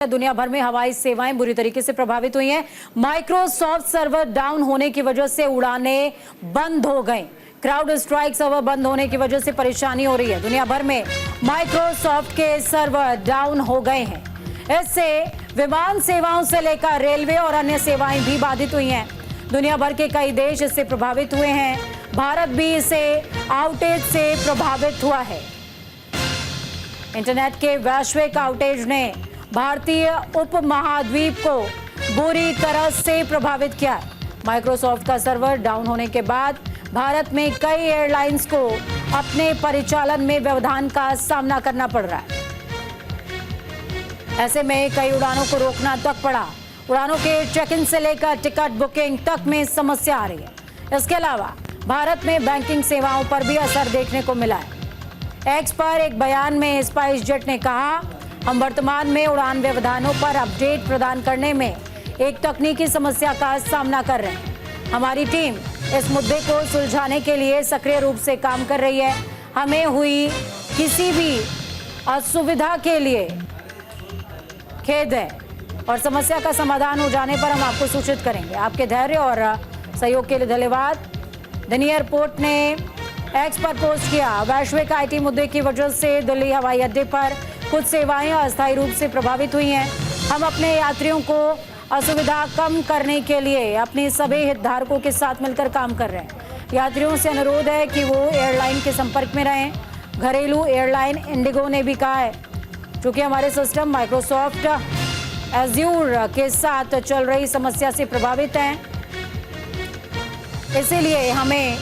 दुनिया भर में हवाई सेवाएं बुरी तरीके से प्रभावित हुई हैं। माइक्रोसॉफ्ट सर्वर डाउन होने की वजह से उड़ानें बंद हो गई। क्राउड स्ट्राइक सर्वर बंद होने की वजह से परेशानी हो रही है। दुनिया भर में माइक्रोसॉफ्ट के सर्वर डाउन हो गए हैं। इससे विमान सेवाओं से लेकर रेलवे और अन्य सेवाएं भी बाधित हुई हैं। दुनिया भर के कई देश इससे प्रभावित हुए हैं। भारत भी इसे आउटेज से प्रभावित हुआ है। इंटरनेट के वैश्विक आउटेज ने भारतीय उपमहाद्वीप को बुरी तरह से प्रभावित किया। माइक्रोसॉफ्ट का सर्वर डाउन होने के बाद भारत में कई एयरलाइंस को अपने परिचालन में व्यवधान का सामना करना पड़ रहा है। ऐसे में कई उड़ानों को रोकना तक पड़ा। उड़ानों के चेक इन से लेकर टिकट बुकिंग तक में समस्या आ रही है। इसके अलावा भारत में बैंकिंग सेवाओं पर भी असर देखने को मिला है। एक्स पर एक बयान में स्पाइस जेट ने कहा, हम वर्तमान में उड़ान व्यवधानों पर अपडेट प्रदान करने में एक तकनीकी समस्या का सामना कर रहे हैं। हमारी टीम इस मुद्दे को सुलझाने के लिए सक्रिय रूप से काम कर रही है। हमें हुई किसी भी असुविधा के लिए खेद है और समस्या का समाधान हो जाने पर हम आपको सूचित करेंगे। आपके धैर्य और सहयोग के लिए धन्यवाद। दिल्ली एयरपोर्ट ने एक्स पर पोस्ट किया, वैश्विक आईटी मुद्दे की वजह से दिल्ली हवाई अड्डे पर कुछ सेवाएं अस्थायी रूप से प्रभावित हुई हैं। हम अपने यात्रियों को असुविधा कम करने के लिए अपने सभी हितधारकों के साथ मिलकर काम कर रहे हैं। यात्रियों से अनुरोध है कि वो एयरलाइन के संपर्क में रहें। घरेलू एयरलाइन इंडिगो ने भी कहा है, चूंकि हमारे सिस्टम माइक्रोसॉफ्ट एज्यूर के साथ चल रही समस्या से प्रभावित हैं, इसीलिए हमें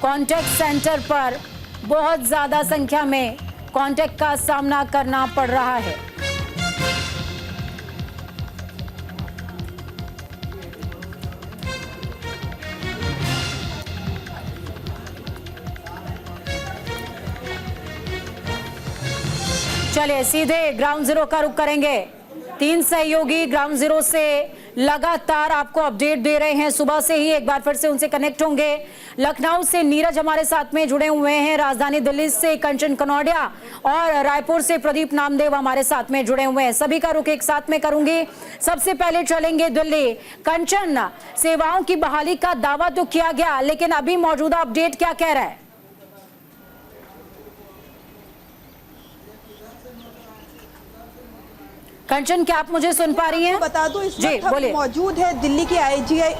कॉन्टैक्ट सेंटर पर बहुत ज्यादा संख्या में कॉन्टैक्ट का सामना करना पड़ रहा है। चलिए सीधे ग्राउंड जीरो का रुख करेंगे। 3 सहयोगी ग्राउंड जीरो से लगातार आपको अपडेट दे रहे हैं। सुबह से ही एक बार फिर से उनसे कनेक्ट होंगे। लखनऊ से नीरज हमारे साथ में जुड़े हुए हैं, राजधानी दिल्ली से कंचन कनौडिया और रायपुर से प्रदीप नामदेव हमारे साथ में जुड़े हुए हैं। सभी का रुख एक साथ में करूंगी। सबसे पहले चलेंगे दिल्ली। कंचन, सेवाओं की बहाली का दावा तो किया गया, लेकिन अभी मौजूदा अपडेट क्या कह रहा है? कंचन, क्या आप मुझे सुन पा रही हैं? बता दूं, इस वक्त हम मौजूद है दिल्ली के आईजीआई।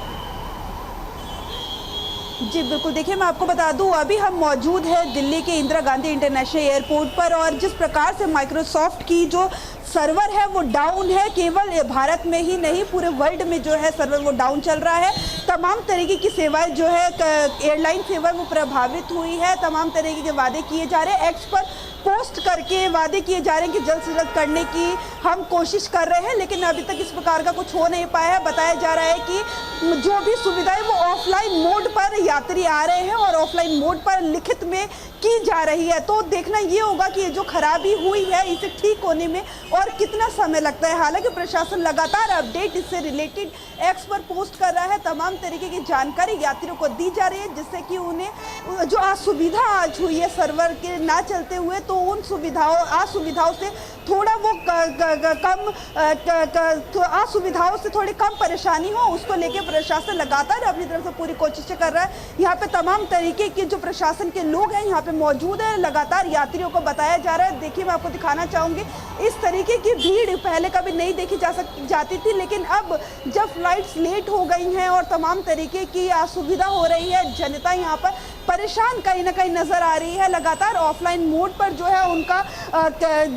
जी बिल्कुल, देखिए मैं आपको बता दूं, अभी हम मौजूद है दिल्ली के इंदिरा गांधी इंटरनेशनल एयरपोर्ट पर और जिस प्रकार से माइक्रोसॉफ्ट की जो सर्वर है वो डाउन है। केवल भारत में ही नहीं, पूरे वर्ल्ड में जो है सर्वर वो डाउन चल रहा है। तमाम तरीके की सेवाएं जो है एयरलाइन सेवा वो प्रभावित हुई है। तमाम तरीके के वादे किए जा रहे हैं, एक्स पर पोस्ट करके वादे किए जा रहे हैं कि जल्द से जल्द करने की हम कोशिश कर रहे हैं, लेकिन अभी तक इस प्रकार का कुछ हो नहीं पाया है। बताया जा रहा है कि जो भी सुविधाएं वो ऑफलाइन मोड पर यात्री आ रहे हैं और ऑफलाइन मोड पर लिखित में की जा रही है। तो देखना ये होगा कि ये जो खराबी हुई है इसे ठीक होने में और कितना समय लगता है। हालांकि प्रशासन लगातार अपडेट इससे रिलेटेड एक्स पर पोस्ट कर रहा है। तमाम तरीके की जानकारी यात्रियों को दी जा रही है, जिससे कि उन्हें जो असुविधा आज हुई है सर्वर के ना चलते हुए, तो उन असुविधाओं से थोड़ा वो असुविधाओं से थोड़ी कम परेशानी हो, उसको लेके प्रशासन लगातार अपनी तरफ से पूरी कोशिशें कर रहा है। यहाँ पे तमाम तरीके के जो प्रशासन के लोग हैं यहाँ पे मौजूद है। लगातार यात्रियों को बताया जा रहा है। देखिए मैं आपको दिखाना चाहूँगी, इस तरीके की भीड़ पहले कभी नहीं देखी जाती थी, लेकिन अब जब फ्लाइट्स लेट हो गई हैं और तमाम तरीके की असुविधा हो रही है, जनता यहाँ पर परेशान कहीं ना कहीं नजर आ रही है। लगातार ऑफलाइन मोड पर जो है उनका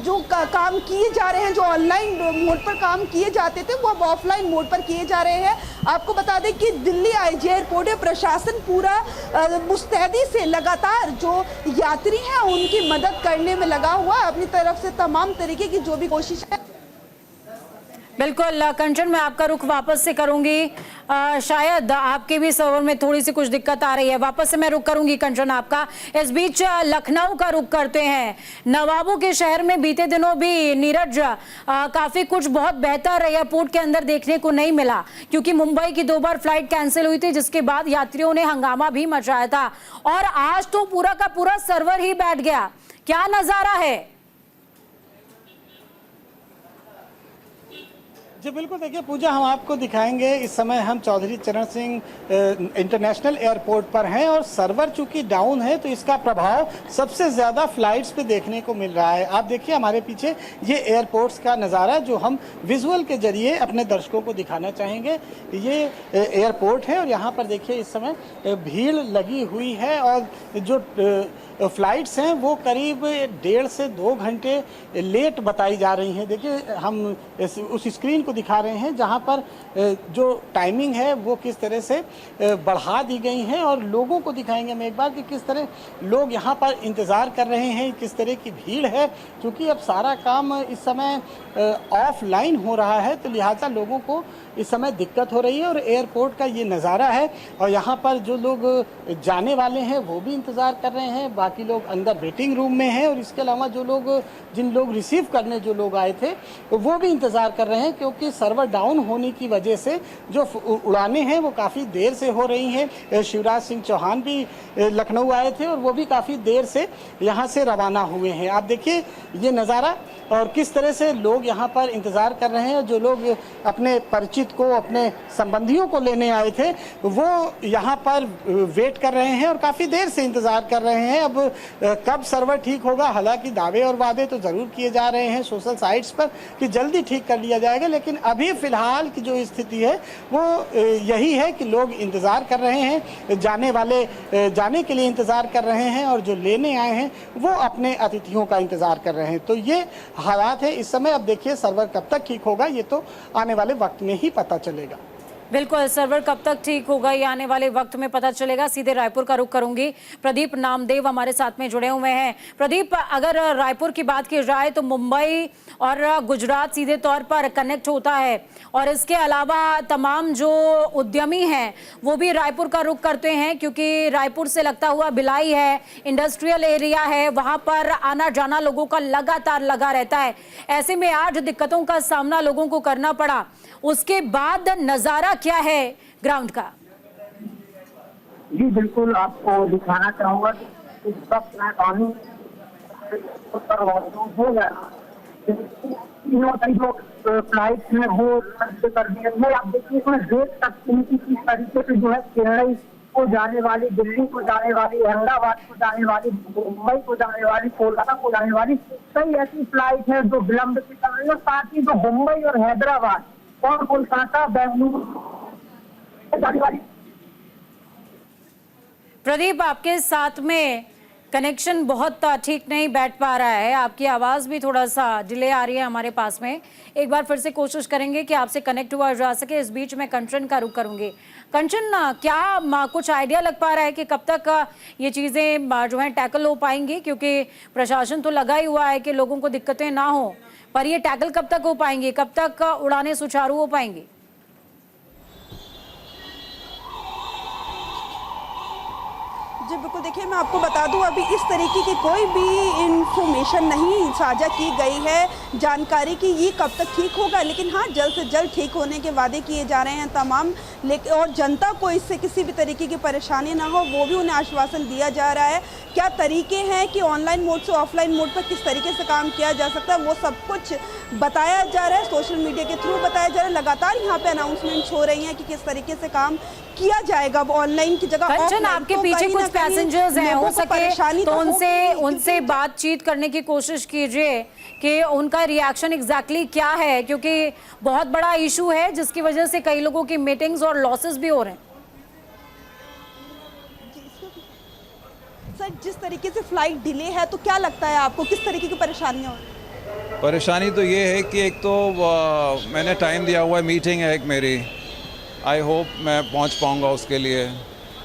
जो काम किए जा रहे हैं, जो ऑनलाइन मोड पर काम किए जाते थे वो अब ऑफलाइन मोड पर किए जा रहे हैं। आपको बता दें कि दिल्ली आईजीआई एयरपोर्ट है, प्रशासन पूरा मुस्तैदी से लगातार जो यात्री हैं उनकी मदद करने में लगा हुआ है। अपनी तरफ से तमाम तरीके की जो भी कोशिश है। बिल्कुल कंचन, मैं आपका रुख वापस से करूंगी। शायद आपके भी सर्वर में थोड़ी सी कुछ दिक्कत आ रही है। वापस से मैं रुख करूंगी कंचन आपका। इस बीच लखनऊ का रुख करते हैं। नवाबों के शहर में बीते दिनों भी नीरज काफी कुछ बहुत बेहतर एयरपोर्ट के अंदर देखने को नहीं मिला, क्योंकि मुंबई की 2 बार फ्लाइट कैंसिल हुई थी, जिसके बाद यात्रियों ने हंगामा भी मचाया था और आज तो पूरा का पूरा सर्वर ही बैठ गया। क्या नजारा है? जी बिल्कुल, देखिए पूजा, हम आपको दिखाएंगे। इस समय हम चौधरी चरण सिंह इंटरनेशनल एयरपोर्ट पर हैं और सर्वर चूंकि डाउन है तो इसका प्रभाव सबसे ज़्यादा फ्लाइट्स पे देखने को मिल रहा है। आप देखिए हमारे पीछे ये एयरपोर्ट्स का नज़ारा जो हम विजुअल के जरिए अपने दर्शकों को दिखाना चाहेंगे। ये एयरपोर्ट है और यहाँ पर देखिए इस समय भीड़ लगी हुई है और जो फ्लाइट्स हैं वो करीब 1.5 से 2 घंटे लेट बताई जा रही हैं। देखिए हम उस स्क्रीन को दिखा रहे हैं जहां पर जो टाइमिंग है वो किस तरह से बढ़ा दी गई है और लोगों को दिखाएंगे हम एक बार कि किस तरह लोग यहां पर इंतज़ार कर रहे हैं, किस तरह की भीड़ है। क्योंकि अब सारा काम इस समय ऑफलाइन हो रहा है तो लिहाजा लोगों को इस समय दिक्कत हो रही है और एयरपोर्ट का ये नज़ारा है। और यहाँ पर जो लोग जाने वाले हैं वो भी इंतज़ार कर रहे हैं, बाकी लोग अंदर वेटिंग रूम में हैं और इसके अलावा जिन लोग रिसीव करने जो लोग आए थे वो भी इंतज़ार कर रहे हैं क्योंकि सर्वर डाउन होने की वजह से जो उड़ानें हैं वो काफ़ी देर से हो रही हैं। शिवराज सिंह चौहान भी लखनऊ आए थे और वो भी काफ़ी देर से यहाँ से रवाना हुए हैं। आप देखिए ये नज़ारा और किस तरह से लोग यहाँ पर इंतज़ार कर रहे हैं। जो लोग अपने परिचित को, अपने संबंधियों को लेने आए थे वो यहाँ पर वेट कर रहे हैं और काफ़ी देर से इंतज़ार कर रहे हैं। अब कब सर्वर ठीक होगा, हालांकि दावे और वादे तो ज़रूर किए जा रहे हैं सोशल साइट्स पर कि जल्दी ठीक कर लिया जाएगा, लेकिन अभी फ़िलहाल की जो स्थिति है वो यही है कि लोग इंतज़ार कर रहे हैं। जाने वाले जाने के लिए इंतज़ार कर रहे हैं और जो लेने आए हैं वो अपने अतिथियों का इंतज़ार कर रहे हैं। तो ये हालात है इस समय। अब देखिए सर्वर कब तक ठीक होगा ये तो आने वाले वक्त में ही पता चलेगा। बिल्कुल, सर्वर कब तक ठीक होगा ये आने वाले वक्त में पता चलेगा। सीधे रायपुर का रुख करूंगी, प्रदीप नामदेव हमारे साथ में जुड़े हुए हैं। प्रदीप, अगर रायपुर की बात की जाए तो मुंबई और गुजरात सीधे तौर पर कनेक्ट होता है और इसके अलावा तमाम जो उद्यमी हैं वो भी रायपुर का रुख करते हैं क्योंकि रायपुर से लगता हुआ भिलाई है, इंडस्ट्रियल एरिया है, वहां पर आना जाना लोगों का लगातार लगा रहता है। ऐसे में आज दिक्कतों का सामना लोगों को करना पड़ा, उसके बाद नजारा क्या है ग्राउंड का? जी बिल्कुल, आपको दिखाना चाहूंगा कि इस वक्त मैं कानून पर मौजूद हो गया। तीनों जो फ्लाइट है वो रद्द कर दिए हैं। आप देखिए इसमें देख सकते हैं कि किस तरीके से जो है चेन्नई को जाने वाली, दिल्ली को जाने वाली, अहमदाबाद को जाने वाली, मुंबई को जाने वाली, कोलकाता को जाने वाली कई ऐसी फ्लाइट है जो विलंब से चल रही है। साथ ही जो मुंबई और हैदराबाद और कोलकाता, बेंगलुरु जाने वाली। प्रदीप, आपके साथ में कनेक्शन बहुत ठीक नहीं बैठ पा रहा है, आपकी आवाज़ भी थोड़ा सा डिले आ रही है हमारे पास में। एक बार फिर से कोशिश करेंगे कि आपसे कनेक्ट हुआ जा सके। इस बीच में कंचन का रुख करूंगी। कंचन, क्या कुछ आइडिया लग पा रहा है कि कब तक ये चीज़ें जो हैं टैकल हो पाएंगी? क्योंकि प्रशासन तो लगा ही हुआ है कि लोगों को दिक्कतें ना हो, पर ये टैकल कब तक हो पाएंगी, कब तक उड़ानें सुचारू हो पाएंगी? जी बिल्कुल, देखिए मैं आपको बता दूं अभी इस तरीके की कोई भी इंफॉर्मेशन नहीं साझा की गई है जानकारी की ये कब तक ठीक होगा, लेकिन हाँ जल्द से जल्द ठीक होने के वादे किए जा रहे हैं तमाम। लेकिन और जनता को इससे किसी भी तरीके की परेशानी ना हो वो भी उन्हें आश्वासन दिया जा रहा है। क्या तरीके हैं कि ऑनलाइन मोड से ऑफलाइन मोड पर किस तरीके से काम किया जा सकता है वो सब कुछ बताया जा रहा है, सोशल मीडिया के थ्रू बताया जा रहा है। लगातार यहाँ पे अनाउंसमेंट्स हो रही हैं कि किस तरीके से काम किया जाएगा अब ऑनलाइन की जगह ऑफलाइन। आपके पीछे कुछ पैसेंजर्स हैं, हो सके तो उनसे बातचीत करने की कोशिश कीजिए कि उनका रिएक्शन एग्जैक्टली क्या है, क्योंकि बहुत बड़ा इशू है जिसकी वजह से कई लोगों की मीटिंग्स और लॉसेस भी हो रहे हैं। सर, जिस तरीके से फ्लाइट डिले है तो क्या लगता है आपको किस तरीके की परेशानियां हो रही हैं? परेशानी तो ये है कि एक तो मैंने टाइम दिया हुआ है, मीटिंग है एक मेरी, आई होप मैं पहुंच पाऊंगा उसके लिए,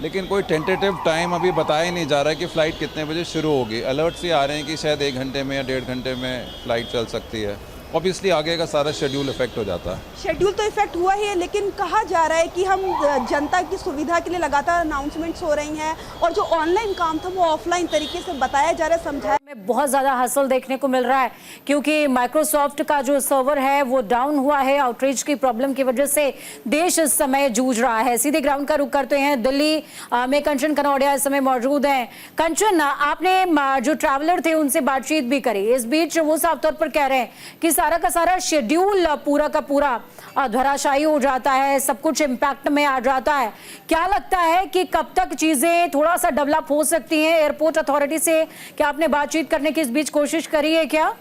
लेकिन कोई टेंटेटिव टाइम अभी बताया ही नहीं जा रहा है कि फ़्लाइट कितने बजे शुरू होगी। अलर्ट्स ये आ रहे हैं कि शायद 1 घंटे में या 1.5 घंटे में फ़्लाइट चल सकती है। ऑब्वियसली आगे का सारा शेड्यूल इफेक्ट हो जाता है। शेड्यूल तो इफेक्ट हुआ ही है, लेकिन कहा जा रहा है कि हम जनता की सुविधा के लिए लगातार अनाउंसमेंट्स हो रही हैं और जो ऑनलाइन काम था वो ऑफलाइन तरीके से बताया जा रहा है, समझाया। में बहुत ज़्यादा हसल देखने को मिल रहा है क्योंकि माइक्रोसॉफ्ट का जो सर्वर है वो डाउन हुआ है। आउटरीच की प्रॉब्लम की वजह से देश इस समय जूझ रहा है। सीधे ग्राउंड का रुख करते हैं, दिल्ली में कंचन कनौडिया इस समय मौजूद हैं। कंचन, आपने जो ट्रैवलर थे उनसे बातचीत भी करी, इस बीच वो साफ तौर पर कह रहे हैं कि सारा का सारा शेड्यूल पूरा का पूरा धराशायी हो जाता है, सब कुछ इम्पैक्ट में आ जाता है। क्या लगता है कि कब तक चीजें थोड़ा सा डेवलप हो सकती हैं? एयरपोर्ट अथॉरिटी से क्या आपने बातचीत करने की इस बीच कोशिश करी है क्या?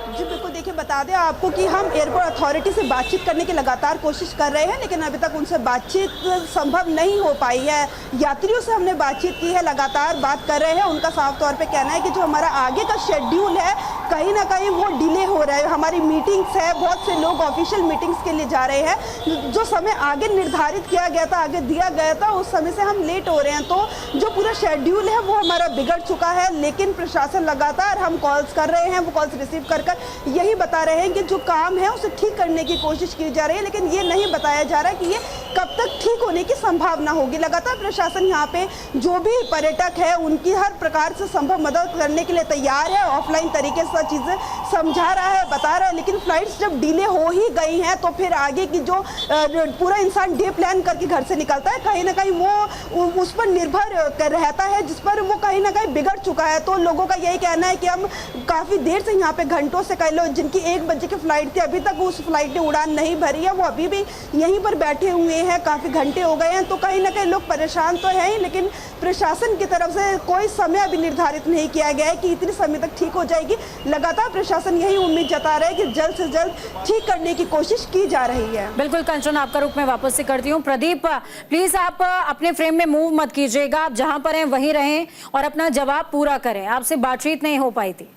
जी बिल्कुल, देखिए बता दें आपको कि हम एयरपोर्ट अथॉरिटी से बातचीत करने की लगातार कोशिश कर रहे हैं, लेकिन अभी तक उनसे बातचीत संभव नहीं हो पाई है। यात्रियों से हमने बातचीत की है, लगातार बात कर रहे हैं। उनका साफ तौर पे कहना है कि जो हमारा आगे का शेड्यूल है कहीं ना कहीं वो डिले हो रहा है। हमारी मीटिंग्स है, बहुत से लोग ऑफिशियल मीटिंग्स के लिए जा रहे हैं। जो समय आगे निर्धारित किया गया था, आगे दिया गया था, उस समय से हम लेट हो रहे हैं। तो जो पूरा शेड्यूल है वो हमारा बिगड़ चुका है। लेकिन प्रशासन लगातार हम कॉल्स कर रहे हैं, वो कॉल्स रिसीव कर यही बता रहे हैं कि जो काम है उसे ठीक करने की कोशिश की जा रही है, लेकिन ये नहीं बताया जा रहा है कि ये कब तक ठीक होने की संभावना होगी। लगातार प्रशासन यहाँ पे जो भी पर्यटक है उनकी हर प्रकार से संभव मदद करने के लिए तैयार है, ऑफलाइन तरीके से चीज़ें समझा रहा है, बता रहा है। लेकिन फ्लाइट्स जब डिले हो ही गई हैं तो फिर आगे की जो पूरा इंसान डे प्लान करके घर से निकलता है, कहीं ना कहीं वो उस पर निर्भर कर रहता है, जिस पर वो कहीं ना कहीं बिगड़ चुका है। तो लोगों का यही कहना है कि हम काफ़ी देर से यहाँ पे घंटों से कई लोग जिनकी 1 बजे की फ्लाइट थी अभी तक उस फ्लाइट ने उड़ान नहीं भरी है, वो अभी भी यहीं पर बैठे हुए हैं, काफ़ी घंटे हो गए हैं। तो कहीं ना कहीं लोग परेशान तो हैं ही, लेकिन प्रशासन की तरफ से कोई समय अभी निर्धारित नहीं किया गया है कि इतने समय तक ठीक हो जाएगी। लगातार प्रशासन यही उम्मीद जता रहा है कि जल्द से जल्द ठीक करने की कोशिश की जा रही है। बिल्कुल कंचन, आपका रुख मैं वापस से करती हूँ। प्रदीप प्लीज आप अपने फ्रेम में मूव मत कीजिएगा, आप जहां पर हैं वहीं रहें और अपना जवाब पूरा करें। आपसे बातचीत नहीं हो पाई थी।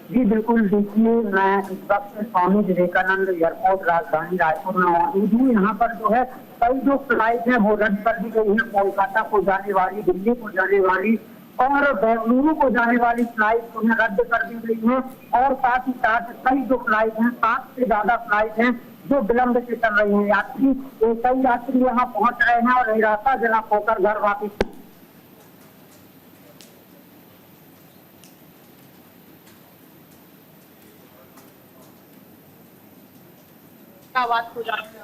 जी बिल्कुल, देखिए मैं इस वक्त स्वामी विवेकानंद एयरपोर्ट राजधानी रायपुर में मौजूद हूँ। यहाँ पर जो है कई जो फ्लाइट है वो रद्द कर दी गई है। कोलकाता को जाने वाली, दिल्ली को जाने वाली और बेंगलुरु को जाने वाली फ्लाइट उन्हें रद्द कर दी गई है। और साथ ही साथ कई जो फ्लाइट हैं, 7 से ज्यादा फ्लाइट हैं जो विलंब से चल रही है। कई यात्री यहाँ पहुंच रहे हैं और निराशाजनक होकर घर वापिस आवाज हो जाती है।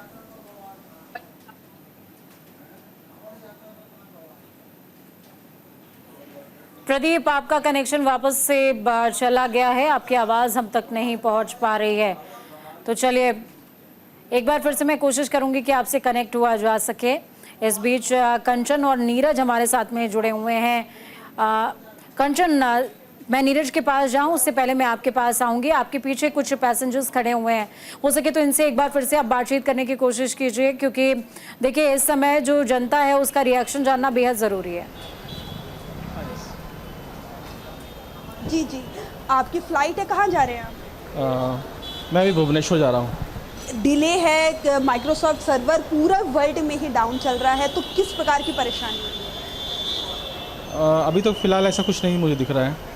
प्रदीप, आपका कनेक्शन वापस से चला गया है, आपकी आवाज़ हम तक नहीं पहुंच पा रही है। तो चलिए एक बार फिर से मैं कोशिश करूंगी कि आपसे कनेक्ट हुआ जा सके। इस बीच कंचन और नीरज हमारे साथ में जुड़े हुए हैं। कंचन, मैं नीरज के पास जाऊं उससे पहले मैं आपके पास आऊंगी। आपके पीछे कुछ पैसेंजर्स खड़े हुए हैं, हो सके तो इनसे एक बार फिर से आप बातचीत करने की कोशिश कीजिए, क्योंकि देखिए इस समय जो जनता है उसका रिएक्शन जानना बेहद ज़रूरी है। जी जी, आपकी फ्लाइट है, कहाँ जा रहे हैं आप? मैं अभी भुवनेश्वर जा रहा हूँ। डिले है, माइक्रोसॉफ्ट सर्वर पूरा वर्ल्ड में ही डाउन चल रहा है, तो किस प्रकार की परेशानी है? अभी तो फ़िलहाल ऐसा कुछ नहीं मुझे दिख रहा है।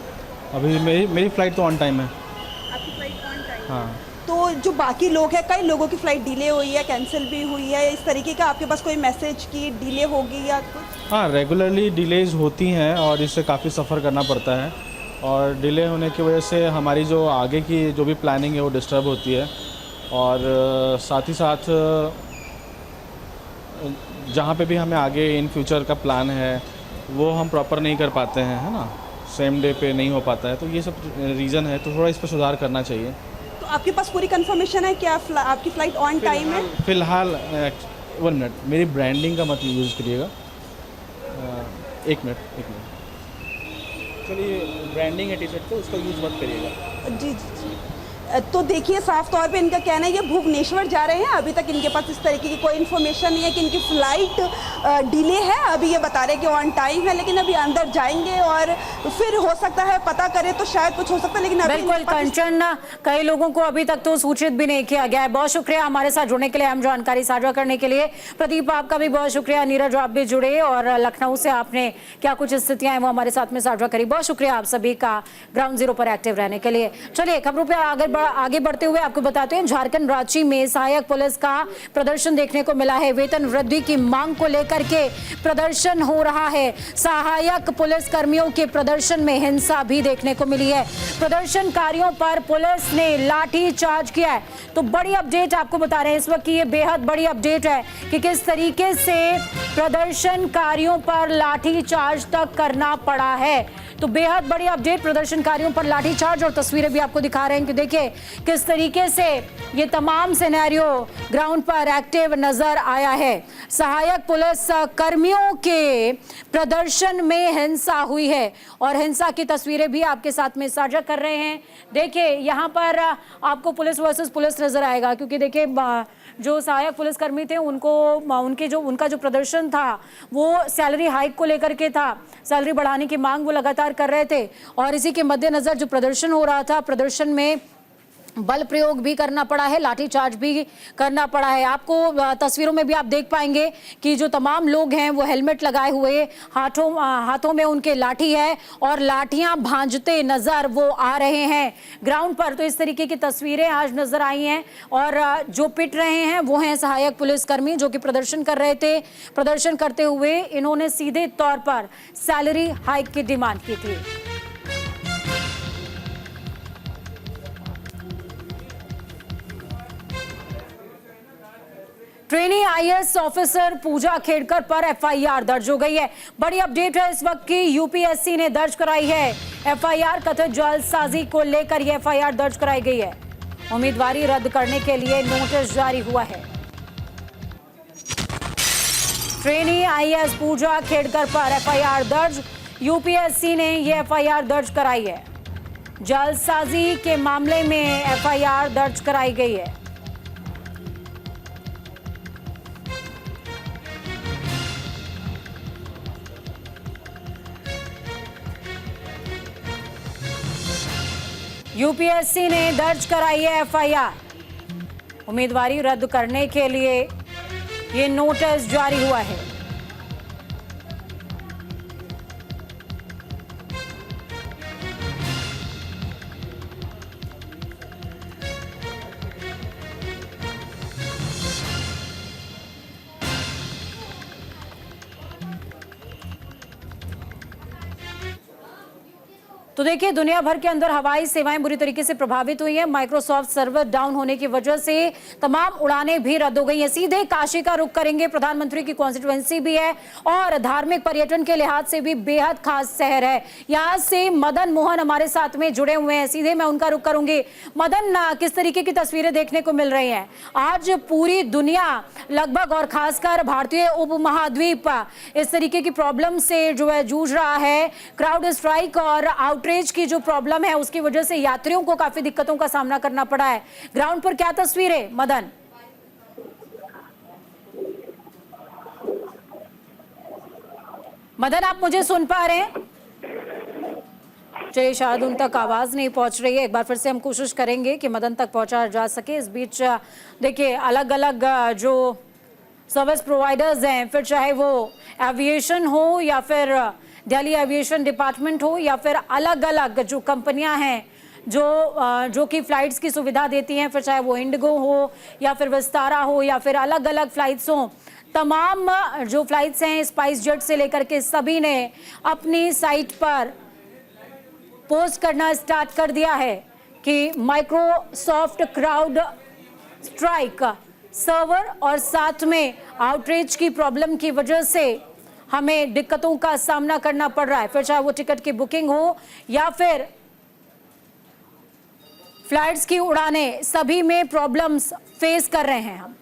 अभी मेरी फ़्लाइट तो ऑन टाइम है। आपकी फ्लाइट ऑन टाइम? हाँ। तो जो बाकी लोग हैं, कई लोगों की फ़्लाइट डिले हुई है, कैंसिल भी हुई है, इस तरीके का आपके पास कोई मैसेज की डिले होगी या कुछ? हाँ, रेगुलरली डिलेज होती हैं और इससे काफ़ी सफ़र करना पड़ता है। और डिले होने की वजह से हमारी जो आगे की जो भी प्लानिंग है वो डिस्टर्ब होती है। और साथ ही साथ जहाँ पे भी हमें आगे इन फ्यूचर का प्लान है वो हम प्रॉपर नहीं कर पाते हैं, है ना, सेम डे पे नहीं हो पाता है। तो ये सब रीज़न है, तो थोड़ा इस पर सुधार करना चाहिए। तो आपके पास पूरी कंफर्मेशन है कि आपकी फ़्लाइट ऑन टाइम है? फ़िलहाल 1 मिनट, मेरी ब्रांडिंग का मत यूज़ करिएगा। 1 मिनट। चलिए, ब्रांडिंग है टी शर्ट तो उसका यूज़ मत करिएगा। जी जी जी। तो देखिए साफ तौर पे इनका कहना है ये भुवनेश्वर जा रहे हैं। अभी तक इनके पास इस तरीके की कोई इन्फॉर्मेशन नहीं है कि इनकी फ़्लाइट डिले है। अभी ये बता रहे हैं कि ऑन टाइम है, लेकिन अभी अंदर जाएंगे और फिर हो सकता है पता करें तो शायद कुछ हो सकता है। लेकिन अभी बिल्कुल कंचन, कई लोगों को अभी तक तो सूचित भी नहीं किया गया है। बहुत शुक्रिया हमारे साथ जुड़ने के लिए, हम जानकारी साझा करने के लिए। प्रदीप, आपका भी बहुत शुक्रिया। नीरज, आप भी जुड़े और लखनऊ से आपने क्या कुछ स्थितियां हैं वो हमारे साथ में साझा करी। बहुत शुक्रिया आप सभी का ग्राउंड जीरो पर एक्टिव रहने के लिए। चलिए खबरों पर आगे बढ़ते हुए आपको बताते हैं, झारखंड रांची में सहायक पुलिस का प्रदर्शन देखने को मिला है। वेतन वृद्धि की मांग को लेकर के प्रदर्शन हो रहा है। सहायक पुलिस कर्मियों के प्रदर्शन में हिंसा भी देखने को मिली है। प्रदर्शनकारियों पर पुलिस ने लाठी चार्ज किया है। तो बड़ी अपडेट आपको बता रहे हैं इस वक्त की, ये बेहद बड़ी अपडेट है कि किस तरीके से प्रदर्शनकारियों पर लाठी चार्ज तक करना पड़ा है। तो तो बेहद बड़ी अपडेट, प्रदर्शनकारियों पर लाठीचार्ज और तस्वीरें भी आपको दिखा रहे हैं कि देखिए किस तरीके से ये तमाम सिनेरियो ग्राउंड पर एक्टिव नजर आया है। सहायक पुलिस कर्मियों के प्रदर्शन में हिंसा हुई है और हिंसा की तस्वीरें भी आपके साथ में साझा कर रहे हैं। देखिए यहाँ पर आपको पुलिस वर्सेस पुलिस नजर आएगा, क्योंकि देखिए जो सहायक पुलिसकर्मी थे उनका जो प्रदर्शन था वो सैलरी हाइक को लेकर के था। सैलरी बढ़ाने की मांग वो लगातार कर रहे थे और इसी के मद्देनजर जो प्रदर्शन हो रहा था, प्रदर्शन में बल प्रयोग भी करना पड़ा है, लाठीचार्ज भी करना पड़ा है। आपको तस्वीरों में भी आप देख पाएंगे कि जो तमाम लोग हैं वो हेलमेट लगाए हुए, हाथों में उनके लाठी है और लाठियां भांजते नजर वो आ रहे हैं ग्राउंड पर। तो इस तरीके की तस्वीरें आज नजर आई हैं और जो पिट रहे हैं वो हैं सहायक पुलिसकर्मी जो कि प्रदर्शन कर रहे थे। प्रदर्शन करते हुए इन्होंने सीधे तौर पर सैलरी हाइक की डिमांड की थी। ट्रेनी आईएएस ऑफिसर पूजा खेड़कर पर एफआईआर दर्ज हो गई है। बड़ी अपडेट है इस वक्त की, यूपीएससी ने दर्ज कराई है एफआईआर। कथित जालसाजी को लेकर यह एफआईआर दर्ज कराई गई है। उम्मीदवारी रद्द करने के लिए नोटिस जारी हुआ है। ट्रेनी आईएएस पूजा खेड़कर पर एफआईआर दर्ज, यूपीएससी ने यह एफआईआर दर्ज कराई है। जालसाजी के मामले में एफआईआर दर्ज कराई गई है। यूपीएससी ने दर्ज कराई है एफआईआर। उम्मीदवारी रद्द करने के लिए ये नोटिस जारी हुआ है। तो देखिए दुनिया भर के अंदर हवाई सेवाएं बुरी तरीके से प्रभावित हुई हैं। माइक्रोसॉफ्ट सर्वर डाउन होने की वजह से तमाम उड़ानें भी रद्द हो गई हैं। सीधे काशी का रुख करेंगे, प्रधानमंत्री की कॉन्स्टिट्यूएंसी भी है और धार्मिक पर्यटन के लिहाज से भी बेहद खास शहर है। यहाँ से मदन मोहन हमारे साथ में जुड़े हुए हैं, सीधे मैं उनका रुख करूंगी। मदन, किस तरीके की तस्वीरें देखने को मिल रही हैं? आज पूरी दुनिया लगभग और खासकर भारतीय उपमहाद्वीप इस तरीके की प्रॉब्लम से जो है जूझ रहा है। क्राउड स्ट्राइक और आउटरीच की जो प्रॉब्लम है उसकी वजह से यात्रियों को काफी दिक्कतों का सामना करना पड़ा है। ग्राउंड पर क्या तस्वीरें मदन? मदन, आप मुझे सुन पा रहे हैं? चलिए, शायद उन तक आवाज नहीं पहुंच रही है। एक बार फिर से हम कोशिश करेंगे कि मदन तक पहुंचा जा सके। इस बीच देखिए अलग अलग जो सर्विस प्रोवाइडर्स हैं, फिर चाहे वो एविएशन हो या फिर दिल्ली एविएशन डिपार्टमेंट हो या फिर अलग अलग जो कंपनियां हैं जो कि फ्लाइट्स की सुविधा देती हैं, फिर चाहे वो इंडिगो हो या फिर विस्तारा हो या फिर अलग अलग फ्लाइट्स हो, तमाम जो फ्लाइट्स हैं स्पाइस जेट से लेकर के सभी ने अपनी साइट पर पोस्ट करना स्टार्ट कर दिया है कि माइक्रोसॉफ्ट क्राउड स्ट्राइक, सर्वर और साथ में आउटरीच की प्रॉब्लम की वजह से हमें दिक्कतों का सामना करना पड़ रहा है। फिर चाहे वो टिकट की बुकिंग हो या फिर फ्लाइट्स की उड़ानें, सभी में प्रॉब्लम्स फेस कर रहे हैं हम।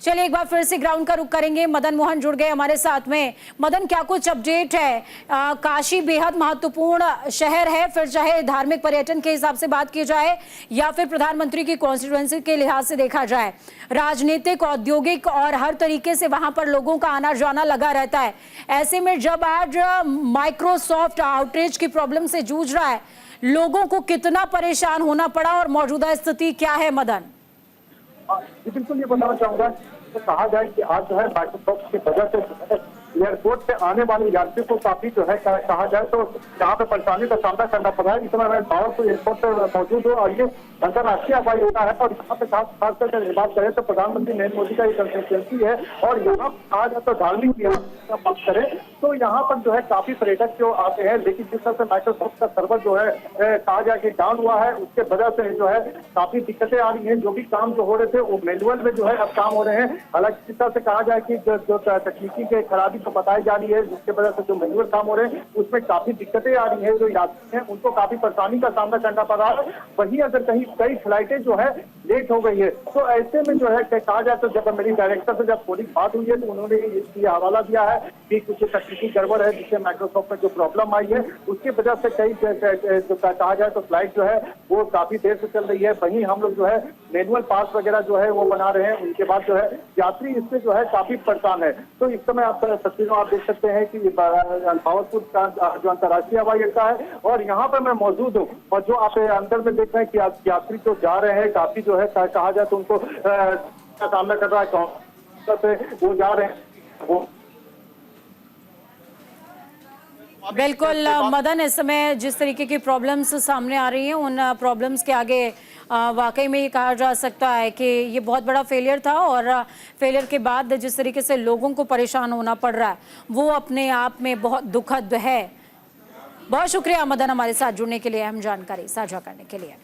चलिए एक बार फिर से ग्राउंड का रुख करेंगे। मदन मोहन जुड़ गए हमारे साथ में। मदन, क्या कुछ अपडेट है? काशी बेहद महत्वपूर्ण शहर है, फिर चाहे धार्मिक पर्यटन के हिसाब से बात की जाए या फिर प्रधानमंत्री की कॉन्स्टिट्यूएंसी के लिहाज से देखा जाए, राजनीतिक, औद्योगिक और हर तरीके से वहां पर लोगों का आना जाना लगा रहता है। ऐसे में जब आज माइक्रोसॉफ्ट आउटरीच की प्रॉब्लम से जूझ रहा है, लोगों को कितना परेशान होना पड़ा और मौजूदा स्थिति क्या है मदन? बिल्कुल ये बताना चाहूंगा, तो कहा जाए कि आज जो है माइक्रोसॉफ्ट की वजह से एयरपोर्ट से आने वाले यात्रियों को काफी जो है कहा जाए तो यहाँ पे परेशानी का सामना करना पड़ रहा है। इस समय मैं भावलपुर एयरपोर्ट पर मौजूद हूँ और ये अंतर्राष्ट्रीय हवाई अड्डा है और यहाँ पे खासकर बात करें तो प्रधानमंत्री नरेंद्र मोदी का ये कंस्टिट्यूएंसी है और यहाँ कहा जाए तो धार्मिक का बात करें तो यहाँ पर जो है काफी पर्यटक जो आते हैं, लेकिन जिस तरह से माइक्रोसॉफ्ट का सर्वर जो है कहा जाए कि डाउन हुआ है, उसके वजह से जो है काफी दिक्कतें आ रही हैं। जो भी काम जो हो रहे थे वो मैनुअल में जो है अब काम हो रहे हैं। हालांकि जिस तरह से कहा जाए कि जो तकनीकी के खराबी तो बताई जा रही है, जिसके वजह से जो मैनुअल काम हो रहे हैं उसमें काफी दिक्कतें आ रही है। जो यात्री हैं उनको काफी परेशानी का सामना करना पड़ रहा है। वहीं अगर कहीं कई फ्लाइटें जो है लेट हो गई है, तो ऐसे में जो है कहा जाए तो जब मेरी डायरेक्टर से जब थोड़ी बात हुई है तो उन्होंने इसकी हवाला दिया है कि कुछ तकनीकी गड़बड़ है, जिससे माइक्रोसॉफ्ट में जो प्रॉब्लम आई है उसकी वजह से कई कहा जाए तो फ्लाइट जो है वो काफी देर से चल रही है। वहीं हम लोग जो है मैनुअल पास वगैरह जो है वो बना रहे हैं, उनके बाद जो है यात्री इससे जो है काफी परेशान है। तो इस समय आप तस्वीरों आप देख सकते हैं कि भावलपुर का जो अंतर्राष्ट्रीय हवाई अड्डा है और यहाँ पर मैं मौजूद हूँ, और जो आप अंदर में देख रहे हैं कि यात्री जो जा रहे हैं काफी जो है कहा जाए तो उनको सामना कर रहा है, वो जा रहे हैं वो बिल्कुल मदन, इस समय जिस तरीके की प्रॉब्लम्स सामने आ रही हैं उन प्रॉब्लम्स के आगे वाकई में ये कहा जा सकता है कि ये बहुत बड़ा फेलियर था, और फेलियर के बाद जिस तरीके से लोगों को परेशान होना पड़ रहा है वो अपने आप में बहुत दुखद है। बहुत शुक्रिया मदन हमारे साथ जुड़ने के लिए, अहम जानकारी साझा करने के लिए।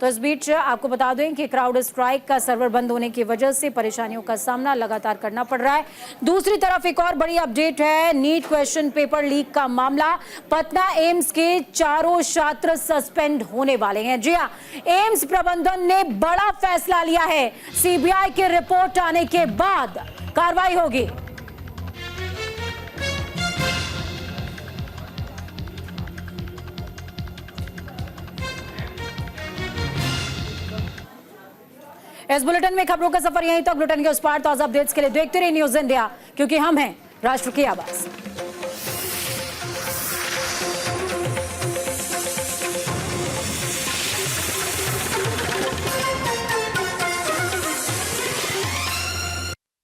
तो इस बीच आपको बता दें कि क्राउड स्ट्राइक का सर्वर बंद होने की वजह से परेशानियों का सामना लगातार करना पड़ रहा है। दूसरी तरफ एक और बड़ी अपडेट है, नीट क्वेश्चन पेपर लीक का मामला। पटना एम्स के 4 छात्र सस्पेंड होने वाले हैं। जी हां, एम्स प्रबंधन ने बड़ा फैसला लिया है। सीबीआई की रिपोर्ट आने के बाद कार्रवाई होगी। इस बुलेटिन में खबरों का सफर यहीं तक। बुलेटिन के उस पार ताजा अपडेट्स के लिए देखते रहिए न्यूज़ इंडिया, क्योंकि हम हैं राष्ट्र की आवाज।